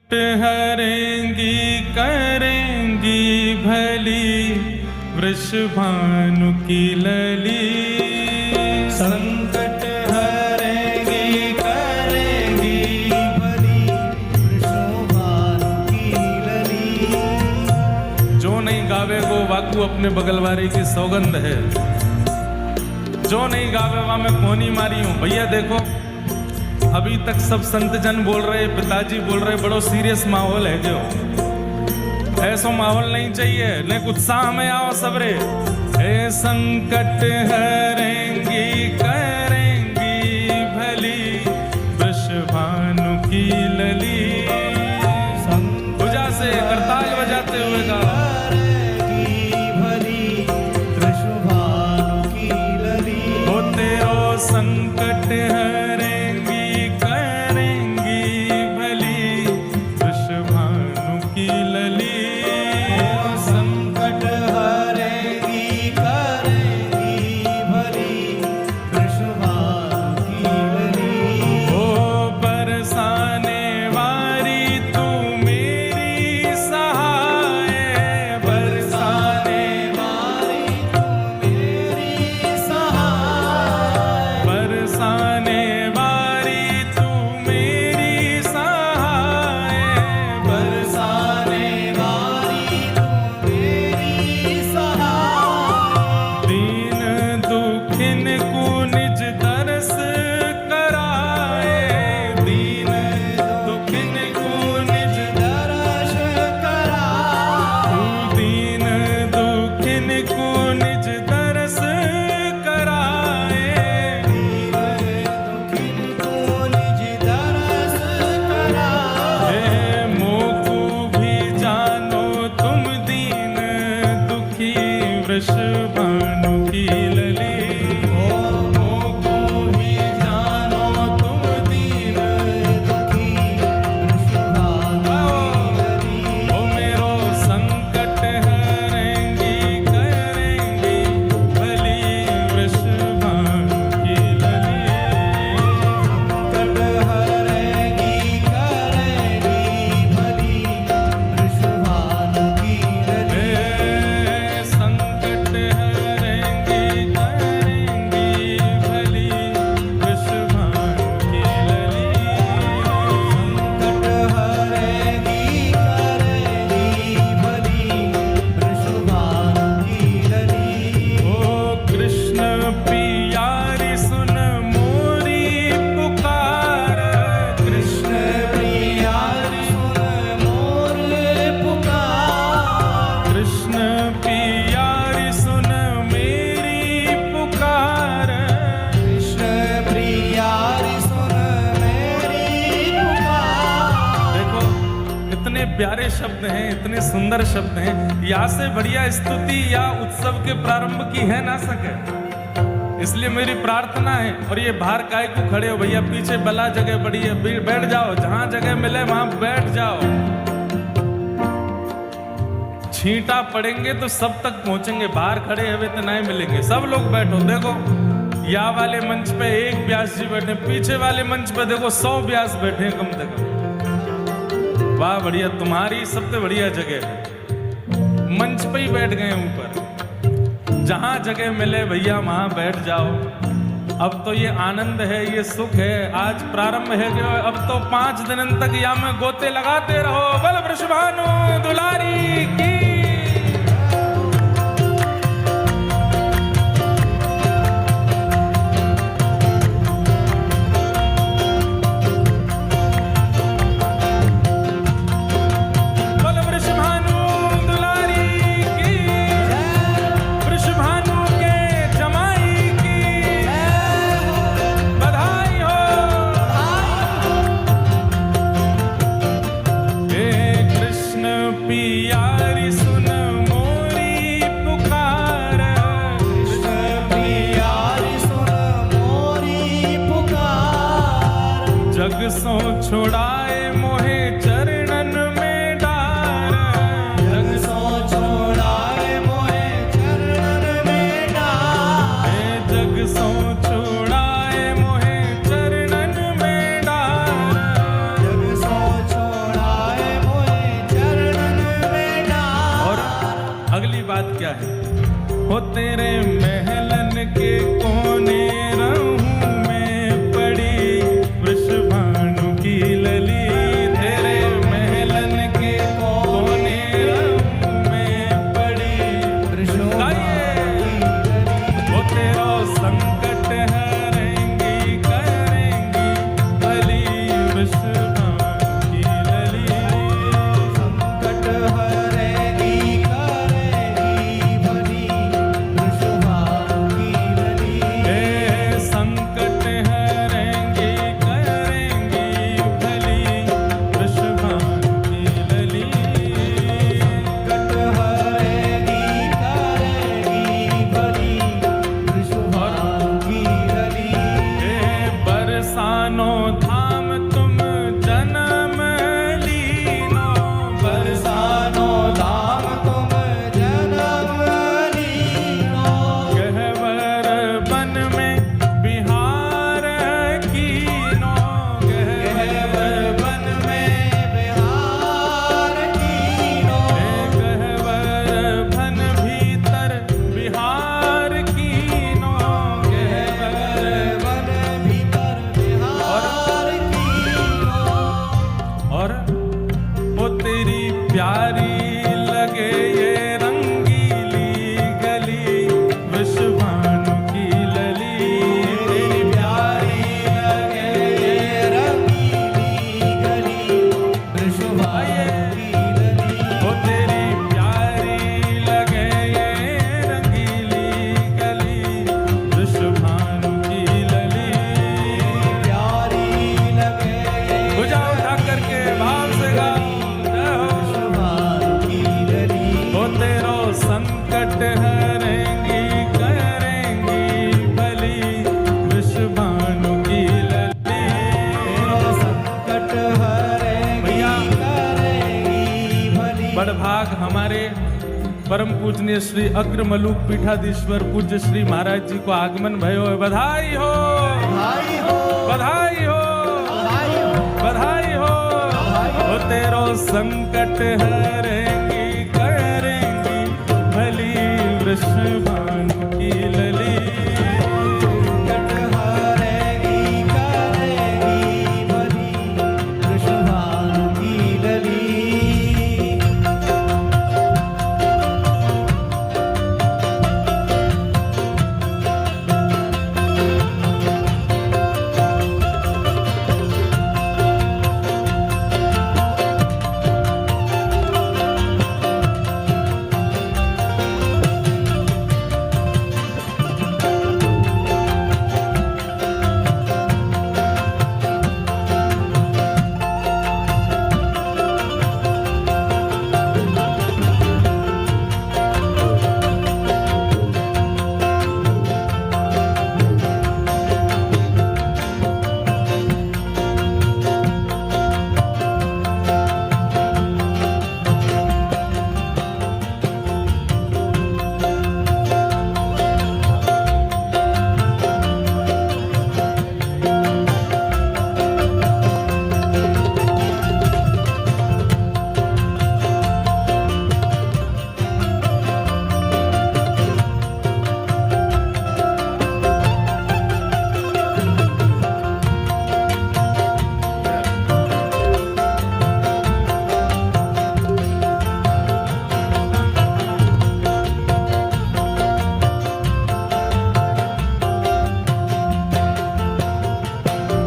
हरेंगी करेंगी भली वृषभानु की लली। संकट हरेंगी करेंगी भली वृषभानु की लली। जो नहीं गावे गो वाकू अपने बगल वाले की सौगंध है। जो नहीं गावे वहां मैं कोनी मारी हूं। भैया देखो अभी तक सब संत जन बोल रहे, पिताजी बोल रहे, बड़ो सीरियस माहौल है। जो ऐसा माहौल नहीं चाहिए, लेकिन उत्साह में आओ सबरे। ए संकट हरेंगी करेंगी भली वृषभानु की लली। भुजा से करताल बजाते हुए गा। संकट हरेंगी करेंगी भली वृषभानु की लली। संकट हरेंगी करेंगी भली वृषभानु की लली। ओ बरसाने वारी तू मेरी सहाय। बरसाने वारी तू मेरी सहाय। बरसाने वारी तू मेरी सहाय। बरसाने वारी तू मेरी सहाय। दीन दुखिन को निज दरस कराए। दीन दुखिन को निज दर्श कराए। तू दीन दुखिन को निज दरस कराए। दुखिन को निज दरस कराए। हे मोकू भी जानो तुम दीन दुखी वृषभानु की लली। ओ मोको ही जानो तुम दीन दुखी वृषभानु की लली। ओ मेरो संकट हरेंगी करेंगी भली वृषभानु की लली। संकट हरेंगी करेंगी भली वृषभानु की लली। संकट हरेंगी करेंगी भली वृषभानु की लली। संकट हरेंगी करेंगी भली वृषभानु की लली। ओ कृष्ण प्यारी सुन मोरी पुकार। कृष्ण प्रियारी सुन मोर पुकार। कृष्ण प्यारी सुन मेरी पुकार। कृष्ण प्रियारी सुन मेरी पुकार। देखो इतने प्यारे शब्द हैं, इतने सुंदर शब्द हैं। यहाँ से बढ़िया स्तुति या उत्सव के प्रारंभ की है ना सके। इसलिए मेरी प्रार्थना है। और ये बाहर काय को खड़े हो भैया, पीछे बला जगह बड़ी है, बैठ जाओ। जहां जगह मिले वहां बैठ जाओ। छींटा पड़ेंगे तो सब तक पहुंचेंगे। बाहर खड़े हुए तो नहीं मिलेंगे। सब लोग बैठो। देखो या वाले मंच पे एक व्यास जी बैठे, पीछे वाले मंच पे देखो 100 व्यास बैठे कम से कम। वाह बढ़िया, तुम्हारी सबसे बढ़िया जगह है। मंच पे ही बैठ गए ऊपर। जहां जगह मिले भैया वहां बैठ जाओ। अब तो ये आनंद है, ये सुख है। आज प्रारंभ है गया, अब तो 5 दिन तक या में गोते लगाते रहो। बल वृषभानु दुलारी की। बल वृषभानु दुलारी की। वृषभानु के जमाई की बधाई हो। हे कृष्ण प्यारी सुन मोरी पुकार। कृष्ण प्रियारी सुन मोरी पुकार। जग सो छोड़ाए मोहे चरणन में डार। जग सो छोड़ाए मोहे चरणन में डार। हे जग सो छोड़ाए मोहे चरणन में डार। जग सो छोड़ाए हो तेरी प्यारी लगे ये रंगीली गली विश्वभानु की लली। तेरी प्यारी लगे ये रंगीली गली वृषभानु की लली। हो तेरी प्यारी लगे ये रंगीली गली विश्वभानु की लली। प्यारी लगे भुजा उठा करके भाव से गाओ जय हो। वृषभानु की लली। हो तेरो संकट हरेंगी करेंगी भली विश्वभानु की लली। तेरा संकट हरेगी भैया। करेगी भली। बड़भाग हमारे परम पूजनीय श्री अग्रमलूक पीठाधीश्वर पूज्य श्री महाराज जी को आगमन भयो है। बधाई हो, भाई हो बधाई हो, भाई हो बधाई हो। हो तेरो संकट हरेंगी करेंगी भली वृषभानु की लली। संकट हरेगी करेगी भली वृषभानु की लली।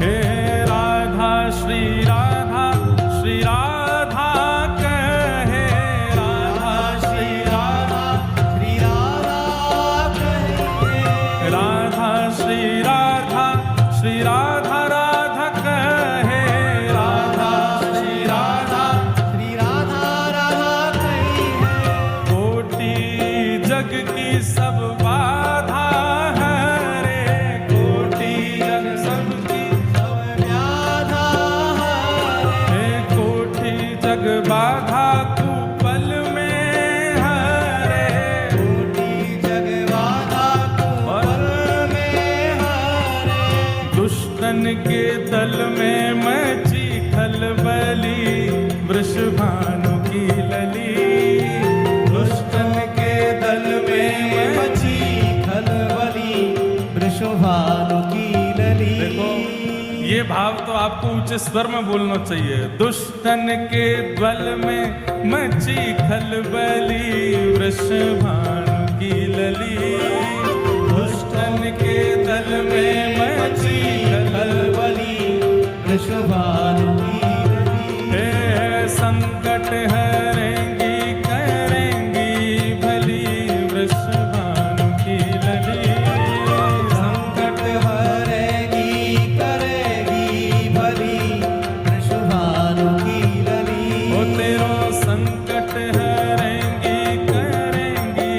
हे राधा श्री राधा श्री राधा कहे राधा श्री राधा श्री राधा कहिए। राधा श्री राधा श्री राधा राधा कहे राधा श्री राधा। श्री राधा राधा कहिए। कोटि जग की सब बाधा हरे कोटि जग सबकी सब व्याधा हरे। हे कोटि जग बाधा कुपल में हरे। कोटि जग बाधा कुपल में हरे। दुष्टन के दल में मची खलबली वृषभानु की लली। दुष्टन के दल में मची खलबली वृषभानु की लली। देखो ये भाव तो आपको ऊंचे स्वर में बोलना चाहिए। दुष्टन के द्वल में मची खलबली वृषभानु की लली। दुष्टन के दल में मची खलबली वृषभानु की लली। हे संकट हरेंगी करेंगी भली वृषभानु की लली। संकट हरेगी करेगी भली वृषभानु की लली। हो तेरो संकट हरेंगी करेंगी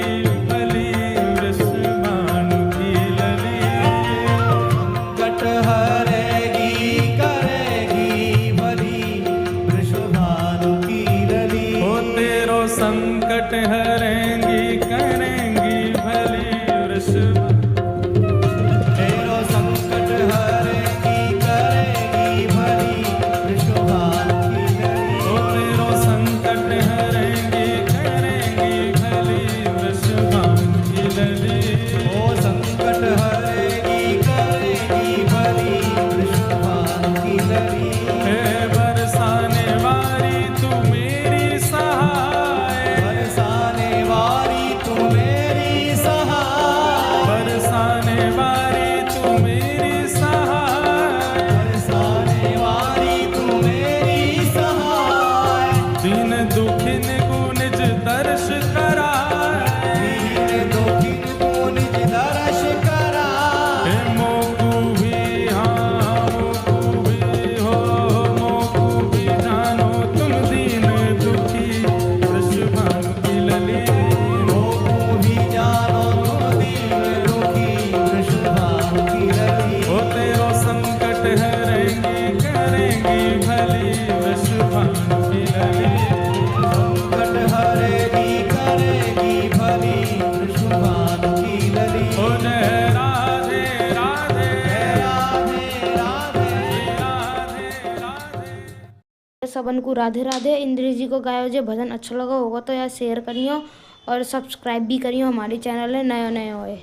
भली वृषभानु की लली। संकट हरेगी करेगी भली वृषभानु की लली। हो तेरो संकट हरेंगी करेंगी भली वृषभानु। तेरो संकट हरेगी करेगी भली वृषभानु की लली। हो तेरो संकट हरेंगी करेंगी भली वृषभानु की लली। ओ संकट हरेगी करेगी भली वृषभानु की लली। हे बरसाने वाली तू मेरी दीन दुखिन को निज दर्श कराए दीन दुखिन को निज दर्श कराए हे मोकू भी हाँ मोकू भी हो मोकू भी जानो तुम दीन दुखी वृषभानु की लली मोको भी जानो तुम दीन दुखी वृषभानु की लली हो तेरो संकट हरेंगी करेंगी भली वृषभानु की लली संकट हरेगी करेगी भली वृषभानु की लली हो जय राधे राधे राधे राधे राधे राधे सबन को राधे राधे। इंद्र जी को गायो जो भजन अच्छा लगा होगा तो यार शेयर करियो और सब्सक्राइब भी करियो, हमारे चैनल है नयो नयो है।